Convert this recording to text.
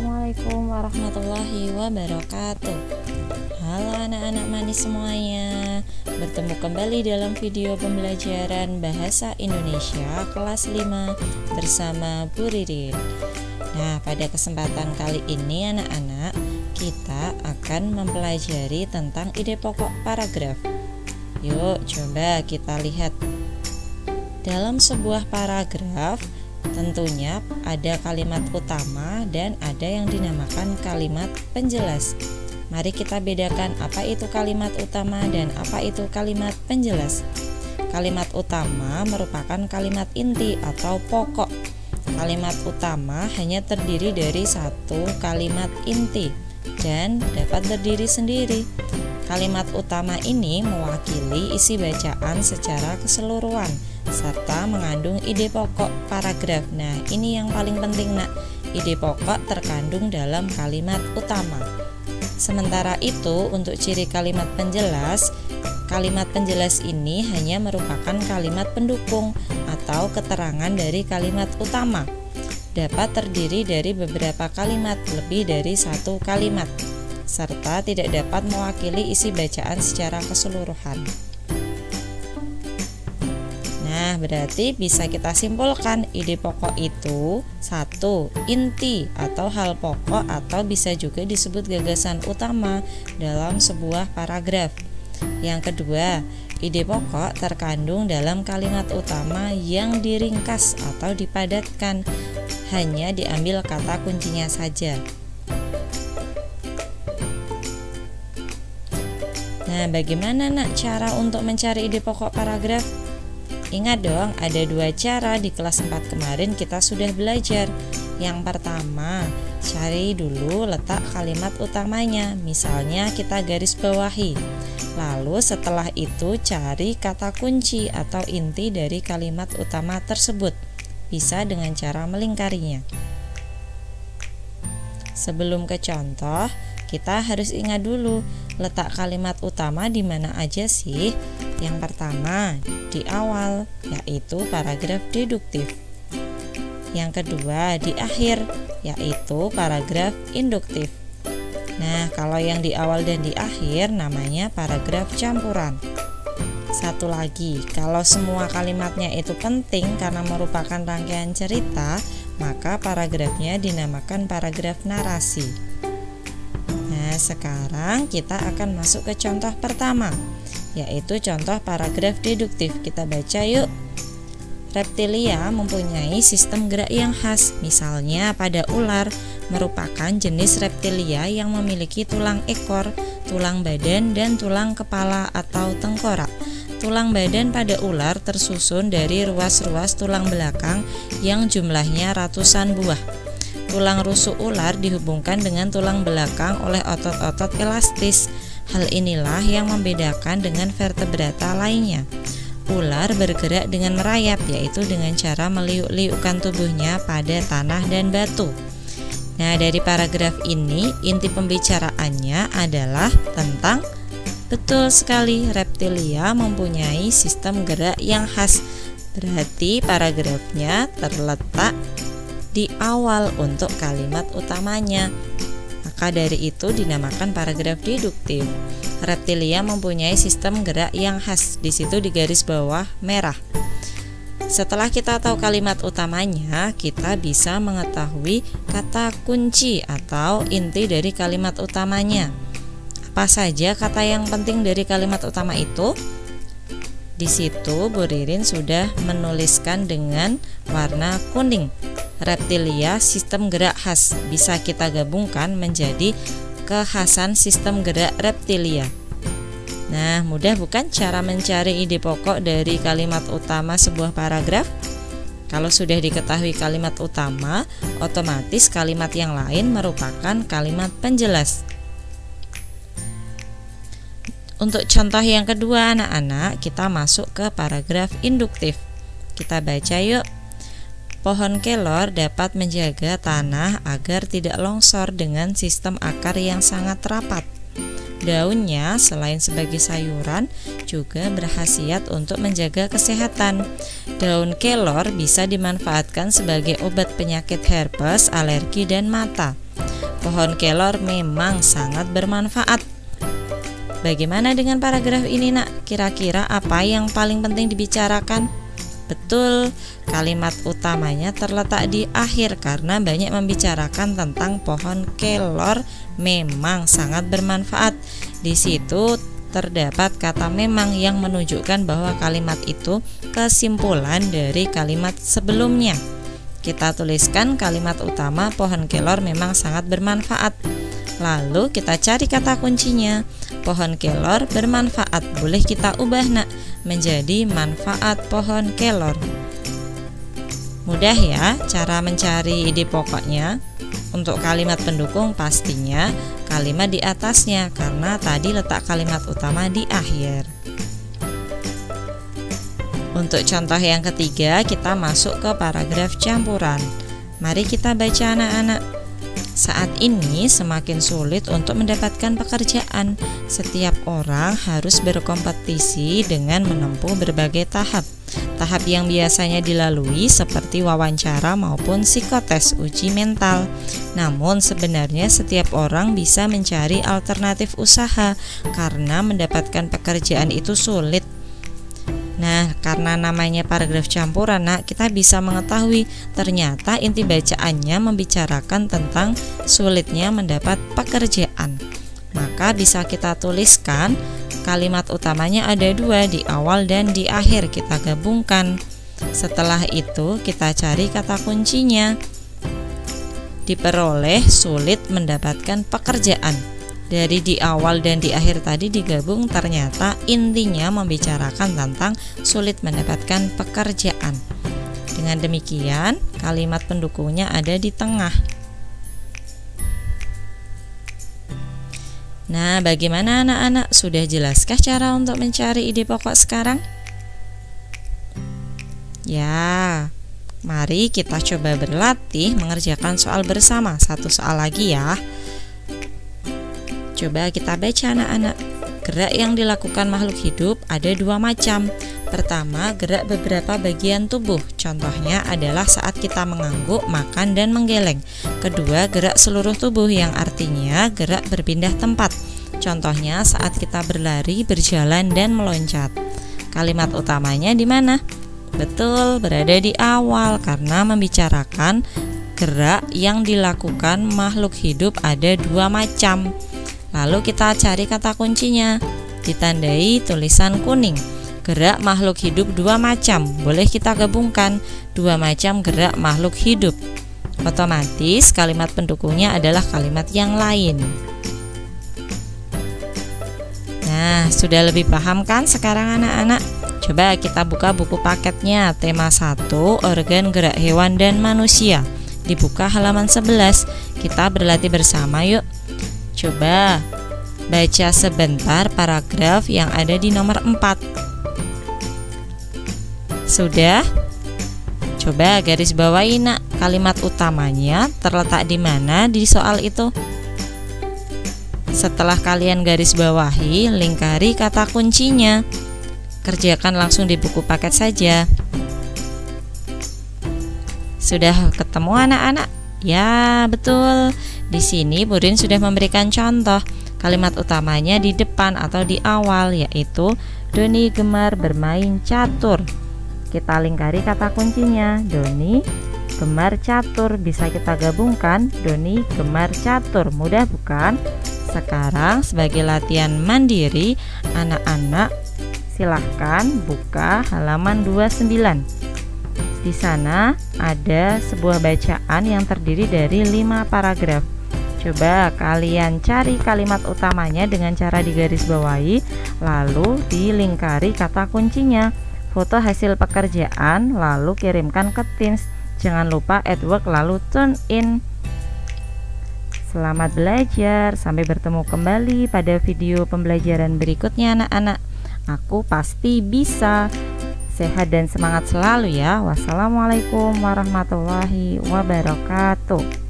Assalamualaikum warahmatullahi wabarakatuh. Halo anak-anak manis semuanya, bertemu kembali dalam video pembelajaran Bahasa Indonesia kelas 5 bersama Bu Ririn. Nah, pada kesempatan kali ini anak-anak, kita akan mempelajari tentang ide pokok paragraf. Yuk coba kita lihat. Dalam sebuah paragraf tentunya ada kalimat utama dan ada yang dinamakan kalimat penjelas. Mari kita bedakan apa itu kalimat utama dan apa itu kalimat penjelas. Kalimat utama merupakan kalimat inti atau pokok. Kalimat utama hanya terdiri dari satu kalimat inti dan dapat berdiri sendiri. Kalimat utama ini mewakili isi bacaan secara keseluruhan serta mengandung ide pokok paragraf. Nah, ini yang paling penting nak, ide pokok terkandung dalam kalimat utama. Sementara itu, untuk ciri kalimat penjelas ini hanya merupakan kalimat pendukung atau keterangan dari kalimat utama. Dapat terdiri dari beberapa kalimat, lebih dari satu kalimat, serta tidak dapat mewakili isi bacaan secara keseluruhan. Nah, berarti bisa kita simpulkan ide pokok itu satu, inti atau hal pokok atau bisa juga disebut gagasan utama dalam sebuah paragraf. Yang kedua, ide pokok terkandung dalam kalimat utama yang diringkas atau dipadatkan, hanya diambil kata kuncinya saja. Nah, bagaimana nak cara untuk mencari ide pokok paragraf? Ingat dong, ada dua cara. Di kelas 4 kemarin kita sudah belajar. Yang pertama, cari dulu letak kalimat utamanya. Misalnya kita garis bawahi. Lalu setelah itu cari kata kunci atau inti dari kalimat utama tersebut. Bisa dengan cara melingkarinya. Sebelum ke contoh, kita harus ingat dulu letak kalimat utama di mana aja sih? Yang pertama, di awal, yaitu paragraf deduktif. Yang kedua, di akhir, yaitu paragraf induktif. Nah, kalau yang di awal dan di akhir namanya paragraf campuran. Satu lagi, kalau semua kalimatnya itu penting karena merupakan rangkaian cerita, maka paragrafnya dinamakan paragraf narasi. Nah, sekarang kita akan masuk ke contoh pertama, yaitu contoh paragraf deduktif. Kita baca yuk. Reptilia mempunyai sistem gerak yang khas. Misalnya pada ular merupakan jenis reptilia yang memiliki tulang ekor, tulang badan, dan tulang kepala atau tengkorak. Tulang badan pada ular tersusun dari ruas-ruas tulang belakang yang jumlahnya ratusan buah. Tulang rusuk ular dihubungkan dengan tulang belakang oleh otot-otot elastis. Hal inilah yang membedakan dengan vertebrata lainnya. Ular bergerak dengan merayap, yaitu dengan cara meliuk-liukkan tubuhnya pada tanah dan batu. Nah, dari paragraf ini inti pembicaraannya adalah tentang, betul sekali, reptilia mempunyai sistem gerak yang khas. Berarti paragrafnya terletak di awal untuk kalimat utamanya. Maka dari itu dinamakan paragraf deduktif. Reptilia mempunyai sistem gerak yang khas. Di situ di garis bawah merah. Setelah kita tahu kalimat utamanya, kita bisa mengetahui kata kunci atau inti dari kalimat utamanya. Apa saja kata yang penting dari kalimat utama itu? Di situ Bu Ririn sudah menuliskan dengan warna kuning. Reptilia sistem gerak khas, bisa kita gabungkan menjadi kekhasan sistem gerak reptilia. Nah, mudah bukan cara mencari ide pokok dari kalimat utama sebuah paragraf? Kalau sudah diketahui kalimat utama, otomatis kalimat yang lain merupakan kalimat penjelas. Untuk contoh yang kedua anak-anak, kita masuk ke paragraf induktif. Kita baca yuk. Pohon kelor dapat menjaga tanah agar tidak longsor dengan sistem akar yang sangat rapat. Daunnya selain sebagai sayuran juga berkhasiat untuk menjaga kesehatan. Daun kelor bisa dimanfaatkan sebagai obat penyakit herpes, alergi, dan mata. Pohon kelor memang sangat bermanfaat. Bagaimana dengan paragraf ini, Nak? Kira-kira apa yang paling penting dibicarakan? Betul, kalimat utamanya terletak di akhir karena banyak membicarakan tentang pohon kelor memang sangat bermanfaat. Di situ terdapat kata memang yang menunjukkan bahwa kalimat itu kesimpulan dari kalimat sebelumnya. Kita tuliskan kalimat utama pohon kelor memang sangat bermanfaat. Lalu kita cari kata kuncinya. Pohon kelor bermanfaat. Boleh kita ubah, Nak, menjadi manfaat pohon kelor. Mudah ya cara mencari ide pokoknya. Untuk kalimat pendukung pastinya kalimat di atasnya karena tadi letak kalimat utama di akhir. Untuk contoh yang ketiga, kita masuk ke paragraf campuran. Mari kita baca, anak-anak. Saat ini semakin sulit untuk mendapatkan pekerjaan. Setiap orang harus berkompetisi dengan menempuh berbagai tahap. Tahap yang biasanya dilalui seperti wawancara maupun psikotes uji mental. Namun sebenarnya setiap orang bisa mencari alternatif usaha karena mendapatkan pekerjaan itu sulit. Nah, karena namanya paragraf campuran, Nak, kita bisa mengetahui ternyata inti bacaannya membicarakan tentang sulitnya mendapat pekerjaan. Maka bisa kita tuliskan kalimat utamanya ada dua, di awal dan di akhir, kita gabungkan. Setelah itu kita cari kata kuncinya. Diperoleh sulit mendapatkan pekerjaan. Dari di awal dan di akhir tadi digabung, ternyata intinya membicarakan tentang sulit mendapatkan pekerjaan. Dengan demikian, kalimat pendukungnya ada di tengah. Nah, bagaimana anak-anak? Sudah jelaskah cara untuk mencari ide pokok sekarang? Ya, mari kita coba berlatih mengerjakan soal bersama. Satu soal lagi ya. Coba kita baca, anak-anak. Gerak yang dilakukan makhluk hidup ada dua macam. Pertama, gerak beberapa bagian tubuh. Contohnya adalah saat kita mengangguk, makan, dan menggeleng. Kedua, gerak seluruh tubuh yang artinya gerak berpindah tempat. Contohnya saat kita berlari, berjalan, dan meloncat. Kalimat utamanya di mana? Betul, berada di awal karena membicarakan gerak yang dilakukan makhluk hidup ada dua macam. Lalu kita cari kata kuncinya, ditandai tulisan kuning. Gerak makhluk hidup dua macam, boleh kita gabungkan dua macam gerak makhluk hidup. Otomatis kalimat pendukungnya adalah kalimat yang lain. Nah, sudah lebih paham kan sekarang anak-anak? Coba kita buka buku paketnya, tema 1, organ gerak hewan dan manusia. Dibuka halaman 11, kita berlatih bersama yuk. Coba baca sebentar paragraf yang ada di nomor 4. Sudah? Coba garis bawahi, Nak, kalimat utamanya terletak di mana di soal itu. Setelah kalian garis bawahi, lingkari kata kuncinya. Kerjakan langsung di buku paket saja. Sudah ketemu anak-anak? Ya, betul. Di sini Burin sudah memberikan contoh. Kalimat utamanya di depan atau di awal, yaitu Doni gemar bermain catur. Kita lingkari kata kuncinya. Doni gemar catur. Bisa kita gabungkan Doni gemar catur. Mudah bukan? Sekarang sebagai latihan mandiri, anak-anak silahkan buka halaman 29. Di sana ada sebuah bacaan yang terdiri dari 5 paragraf. Coba kalian cari kalimat utamanya dengan cara digarisbawahi, lalu dilingkari kata kuncinya. Foto hasil pekerjaan, lalu kirimkan ke Teams. Jangan lupa at work lalu turn in. Selamat belajar, sampai bertemu kembali pada video pembelajaran berikutnya anak-anak. Aku pasti bisa. Sehat dan semangat selalu ya. Wassalamualaikum warahmatullahi wabarakatuh.